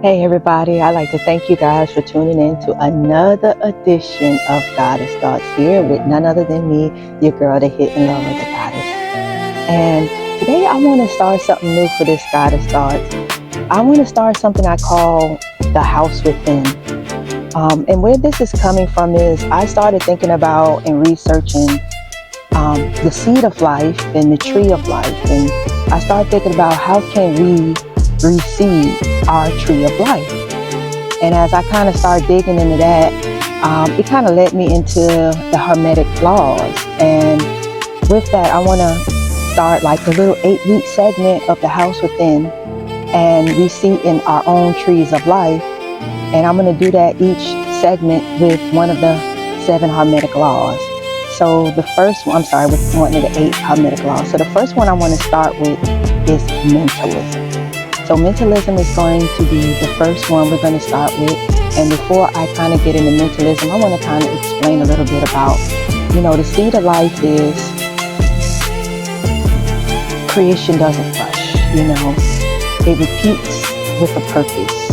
Hey everybody, I'd like to thank you guys for tuning in to another edition of Goddess Thoughts here with none other than me, your girl, the hidden lover, the goddess. And today I want to start something new for this Goddess Thoughts. I want to start something I call the house within. And where this is coming from is I started thinking about and researching the seed of life and the tree of life. And I started thinking about how can we reseed our tree of life. And as I kind of started digging into that, it kind of led me into the Hermetic Laws. And with that, I want to start like a little 8-week segment of the house within and reseeding our own trees of life. And I'm going to do that each segment with one of the 7 Hermetic Laws. So the first one, with one of the 8 Hermetic Laws. So the first one I want to start with is mentalism. So mentalism is going to be the first one we're going to start with. And before I kind of get into mentalism, I want to kind of explain a little bit about, the seed of life is creation doesn't rush, it repeats with a purpose.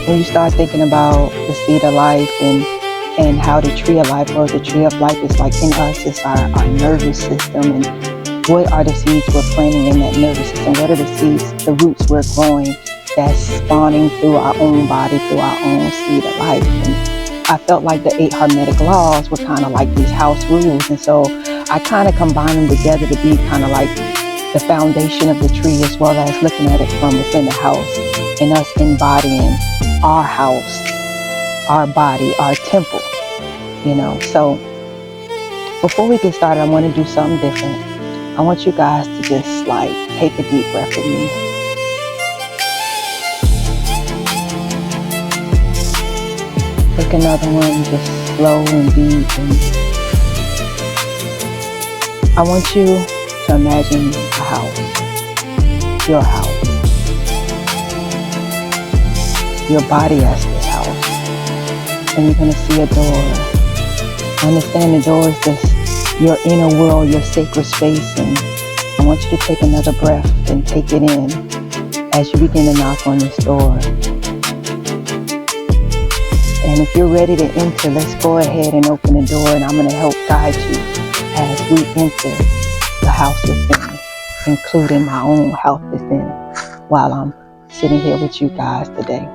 When you start thinking about the seed of life and how the tree of life, or the tree of life is like in us, it's our nervous system, and what are the seeds we're planting in that nervous system? What are the seeds, the roots we're growing that's spawning through our own body, through our own seed of life? And I felt like the 8 Hermetic Laws were kind of like these house rules. And so I kind of combined them together to be kind of like the foundation of the tree, as well as looking at it from within the house and us embodying our house, our body, our temple, So before we get started, I want to do something different. I want you guys to just take a deep breath with me. Take another one, just slow and deep. And I want you to imagine a house, your house, your body as this house. And you're going to see a door. Understand the door is just your inner world, your sacred space. And I want you to take another breath and take it in as you begin to knock on this door. And if you're ready to enter, let's go ahead and open the door, and I'm going to help guide you as we enter the house within, including my own house within, while I'm sitting here with you guys today.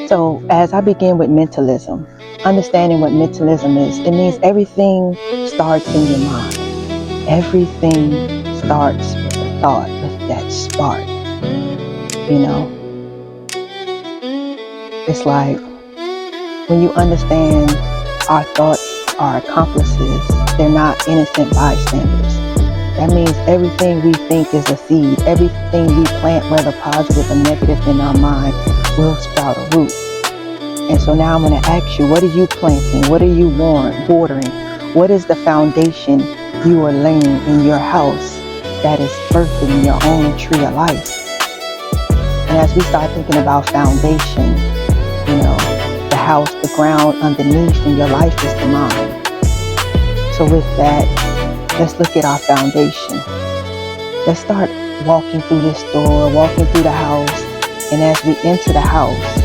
So as I begin with mentalism, understanding what mentalism is, it means everything starts in your mind. Everything starts with a thought, with that spark. It's like when you understand our thoughts are accomplices, they're not innocent bystanders. That means everything we think is a seed. Everything we plant, whether positive or negative in our mind, will sprout a root. And so now I'm going to ask you, what are you planting? What are you watering? What is the foundation you are laying in your house that is birthing your own tree of life? And as we start thinking about foundation, the house, the ground underneath in your life is the mind. So with that, let's look at our foundation. Let's start walking through this door, walking through the house. And as we enter the house,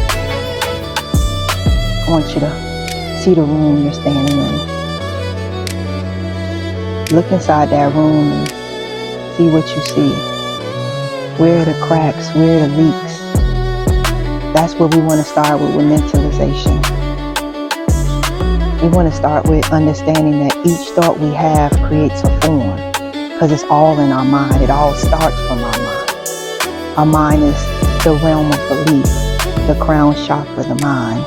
I want you to see the room you're standing in. Look inside that room and see what you see. Where are the cracks? Where are the leaks? That's where we want to start with mentalization. We want to start with understanding that each thought we have creates a form, because it's all in our mind. It all starts from our mind. Our mind is the realm of belief, the crown chakra of the mind.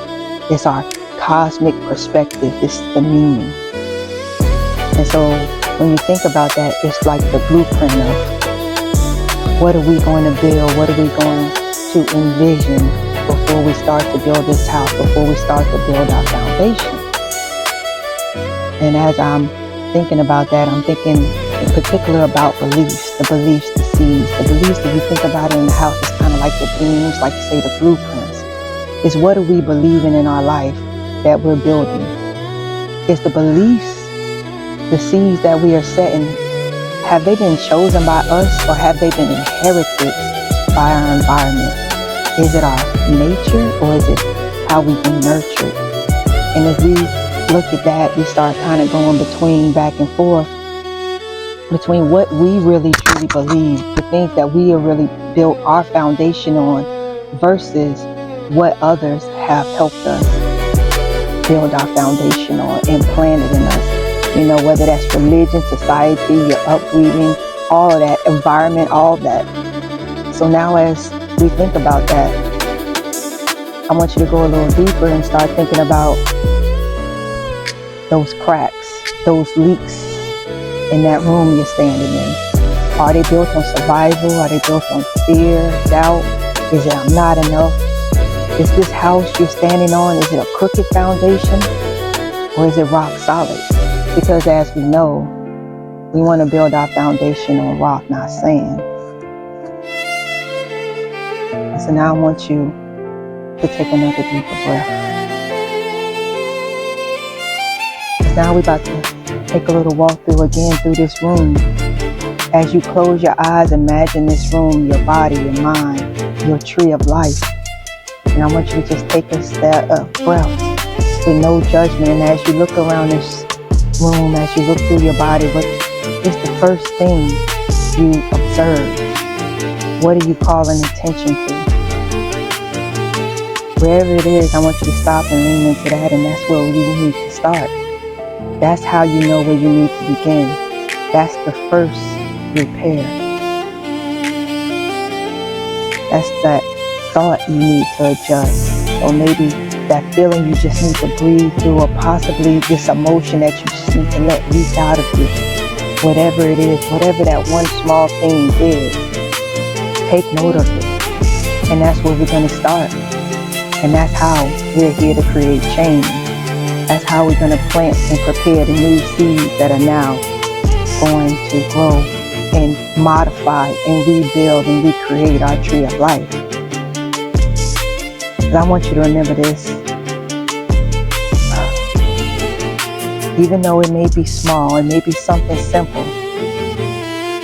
It's our cosmic perspective. It's the meaning. And so when you think about that, it's like the blueprint of what are we going to build? What are we going to envision before we start to build this house, before we start to build our foundation? And as I'm thinking about that, I'm thinking in particular about beliefs, the seeds, the beliefs that you think about it in the house is kind of like the beams, like you say, the blueprints. Is what are we believing in our life that we're building? Is the beliefs, the seeds that we are setting, have they been chosen by us, or have they been inherited by our environment? Is it our nature, or is it how we've been nurtured? And as we look at that, we start kind of going between back and forth between what we really truly believe, the things that we have really built our foundation on, versus what others have helped us build our foundation on and planted in us. You know, whether that's religion, society, your upbringing, all of that, environment, all of that. So now as we think about that, I want you to go a little deeper and start thinking about those cracks, those leaks in that room you're standing in. Are they built on survival? Are they built on fear, doubt? Is it I'm not enough? Is this house you're standing on, is it a crooked foundation, or is it rock solid? Because as we know, we want to build our foundation on rock, not sand. And so now I want you to take another deeper breath. Now we're about to take a little walk through this room. As you close your eyes, imagine this room, your body, your mind, your tree of life. And I want you to just take a breath with no judgment. And as you look around this room, as you look through your body, what is the first thing you observe? What are you calling attention to? Wherever it is, I want you to stop and lean into that, and that's where you need to start. That's how you know where you need to begin. That's the first repair. That's that thought you need to adjust. Or maybe that feeling you just need to breathe through, or possibly this emotion that you just need to let leak out of you. Whatever it is, whatever that one small thing is, take note of it. And that's where we're going to start. And that's how we're here to create change. That's how we're going to plant and prepare the new seeds that are now going to grow and modify and rebuild and recreate our tree of life. But I want you to remember this. Even though it may be small, it may be something simple,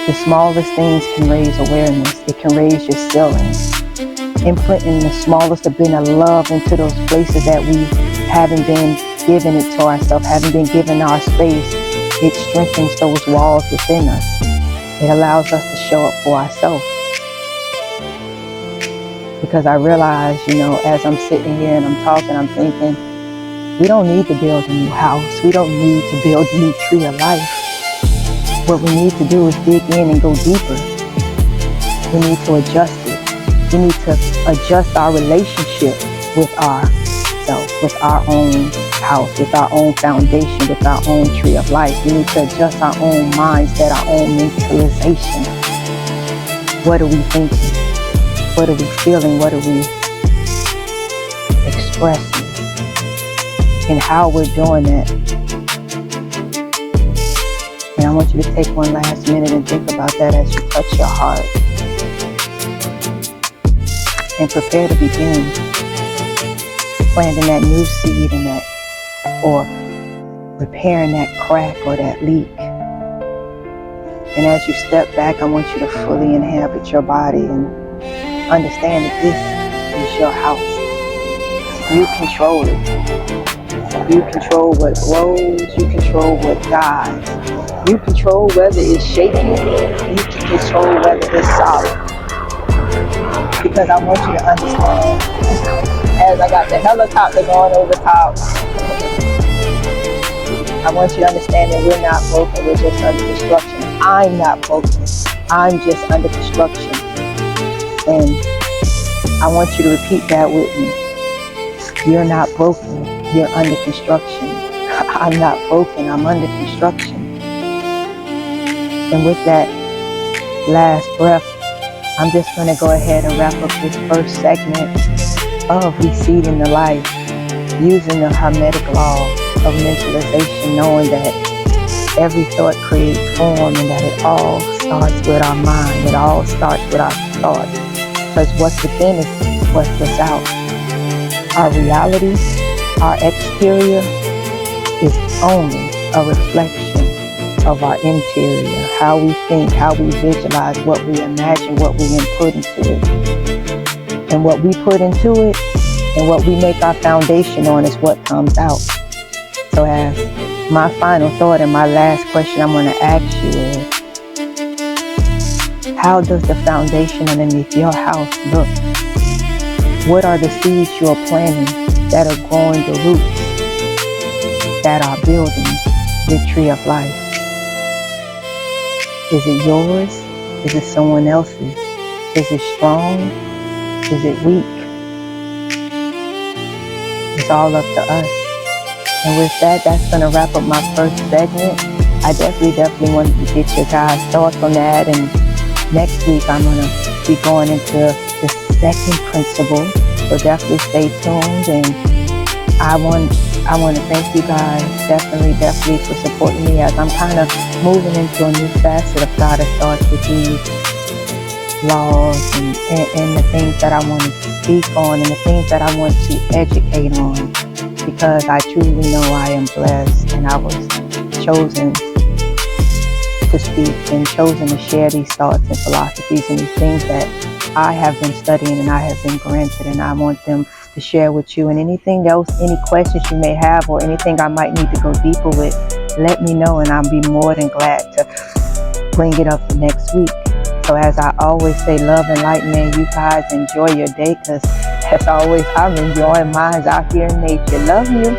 the smallest things can raise awareness. It can raise your ceilings. Implanting the smallest of bit of love into those places that we haven't been giving it to ourselves, haven't been given our space. It strengthens those walls within us. It allows us to show up for ourselves. Because I realize, as I'm sitting here and I'm talking, I'm thinking, we don't need to build a new house. We don't need to build a new tree of life. What we need to do is dig in and go deeper. We need to adjust it. We need to adjust our relationship with ourselves, with our own house, with our own foundation, with our own tree of life. We need to adjust our own mindset, our own mentalization. What are we thinking? What are we feeling? What are we expressing? And how we're doing it. And I want you to take one last minute and think about that as you touch your heart. And prepare to begin planting that new seed in that, or repairing that crack or that leak. And as you step back, I want you to fully inhabit your body and understand that this is your house. You control it. You control what grows. You control what dies. You control whether it's shaky. You can control whether it's solid. Because I want you to understand, as I got the helicopter going over top, I want you to understand that we're not broken, we're just under construction. I'm not broken, I'm just under construction. And I want you to repeat that with me. You're not broken, you're under construction. I'm not broken, I'm under construction. And with that last breath, I'm just going to go ahead and wrap up this first segment of Reseeding the Life, using the Hermetic Laws of mentalization, knowing that every thought creates form and that it all starts with our mind. It all starts with our thoughts. Because what's within is what's without. Our reality, our exterior, is only a reflection of our interior, how we think, how we visualize, what we imagine, what we input into it. And what we put into it and what we make our foundation on is what comes out. So as my final thought and my last question I'm going to ask you is, how does the foundation underneath your house look? What are the seeds you are planting that are growing the roots that are building the tree of life? Is it yours? Is it someone else's? Is it strong? Is it weak? It's all up to us. And with that, that's going to wrap up my first segment. I definitely wanted to get your guys' thoughts on that. And next week, I'm going to be going into the second principle. So definitely stay tuned. And I want to thank you guys definitely for supporting me as I'm kind of moving into a new facet of God that starts with these laws and the things that I want to speak on and the things that I want to educate on, because I truly know I am blessed and I was chosen to speak and chosen to share these thoughts and philosophies and these things that I have been studying and I have been granted, and I want them to share with you. And anything else, any questions you may have or anything I might need to go deeper with, let me know and I'll be more than glad to bring it up for next week. So as I always say, love and light, man, you guys enjoy your day, because as always, I'm enjoying mine out here in nature. Love you.